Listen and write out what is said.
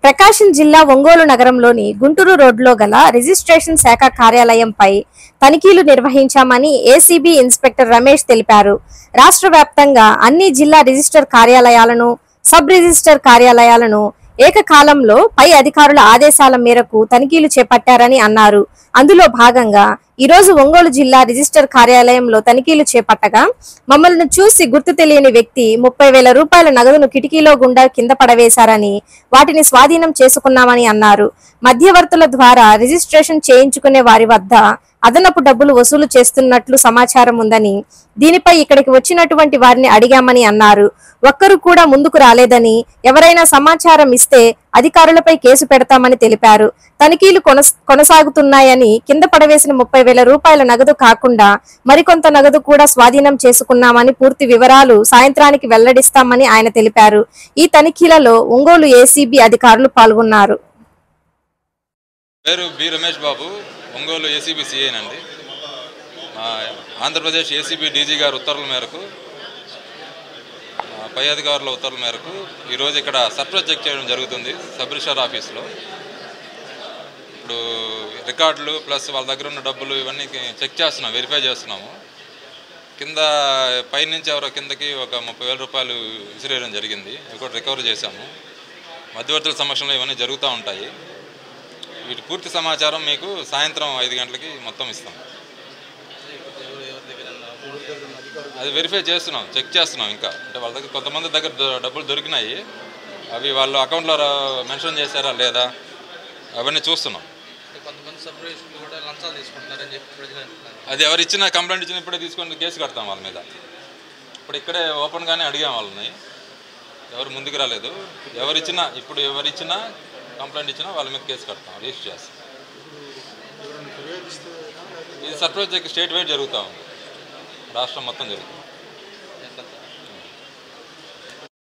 ప్రకాశం జిల్లా ఒంగోలు నగరంలోని గుంటూరు రోడ్లో గల రిజిస్ట్రేషన్ శాఖ కార్యాలయంపై తనిఖీలు నిర్వహించామని ఏసీబీ ఇన్స్పెక్టర్ రమేష్ తెలిపారు. రాష్ట్ర వ్యాప్తంగా అన్ని జిల్లా రిజిస్టర్ కార్యాలయాలను, సబ్ రిజిస్టర్ కార్యాలయాలను ఏకకాలంలో పై అధికారుల ఆదేశాల మేరకు తనిఖీలు చేపట్టారని అన్నారు. అందులో భాగంగా ఈరోజు ఒంగోలు జిల్లా రిజిస్టర్ కార్యాలయంలో తనిఖీలు చేపట్టగా మమ్మల్ని చూసి గుర్తు తెలియని వ్యక్తి 30,000 రూపాయల నగదును కిటికీలో గుండా కింద పడవేశారని, వాటిని స్వాధీనం చేసుకున్నామని అన్నారు. మధ్యవర్తుల ద్వారా రిజిస్ట్రేషన్ చేయించుకునే వారి వద్ద అదనపు డబ్బులు వసూలు చేస్తున్నట్లు సమాచారం ఉందని, దీనిపై ఇక్కడికి వచ్చినటువంటి వారిని అడిగామని అన్నారు. ఒక్కరు కూడా ముందుకు రాలేదని, ఎవరైనా సమాచారం ఇస్తే అధికారులపై కేసు పెడతామని తెలిపారు. తనిఖీలు కొనసాగుతున్నాయని, కింద పడవేసిన 30,000 రూపాయల నగదు కాకుండా మరికొంత నగదు కూడా స్వాధీనం చేసుకున్నామని, పూర్తి వివరాలు సాయంత్రానికి వెల్లడిస్తామని ఆయన తెలిపారు. ఈ తనిఖీలలో ఒంగోలు ఏసీబీ అధికారులు పాల్గొన్నారు. పేరు బి రమేష్ బాబు, ఒంగోలు ఏసీబీ సిఐనండి. ఆంధ్రప్రదేశ్ ఏసీబీ డీజీ గారి ఉత్తర్వుల మేరకు, పై అధికారుల ఉత్తర్వుల మేరకు ఈరోజు ఇక్కడ సర్ప్రైజ్ చెక్ చేయడం జరుగుతుంది సబ్ రిజిస్టర్ ఆఫీస్లో. ఇప్పుడు రికార్డులు ప్లస్ వాళ్ళ దగ్గర ఉన్న డబ్బులు ఇవన్నీ చెక్ చేస్తున్నాం, వెరిఫై చేస్తున్నాము. కింద పైనుంచి ఎవరో కిందకి ఒక 30,000 రూపాయలు విసిరేయడం జరిగింది, ఇవి కూడా రికవర్ చేశాము. మధ్యవర్తుల సమక్షంలో ఇవన్నీ జరుగుతూ ఉంటాయి. వీటి పూర్తి సమాచారం మీకు సాయంత్రం 5 గంటలకి మొత్తం ఇస్తాం. అది వెరిఫై చేస్తున్నాం, చెక్ చేస్తున్నాం. ఇంకా అంటే వాళ్ళ దగ్గర కొంతమంది దగ్గర డబ్బులు దొరికినాయి, అవి వాళ్ళు అకౌంట్లో మెన్షన్ చేశారా లేదా అవన్నీ చూస్తున్నాం. అది ఎవరు ఇచ్చిన కంప్లైంట్ ఇచ్చిన ఇప్పుడే తీసుకొని కేసు కడతాం వాళ్ళ మీద. ఇప్పుడు ఇక్కడే ఓపెన్గానే అడిగాం వాళ్ళని, ఎవరు ముందుకు రాలేదు. ఎవరిచ్చినా కంప్లైంట్ ఇచ్చినా వాళ్ళ మీద కేసు కడతాం, రిజిస్టర్ చేస్తాం. ఇది సర్ప్రైజ్ స్టేట్ వైడ్ జరుగుతూ ఉంది, రాష్ట్రం మొత్తం జరుగుతుంది.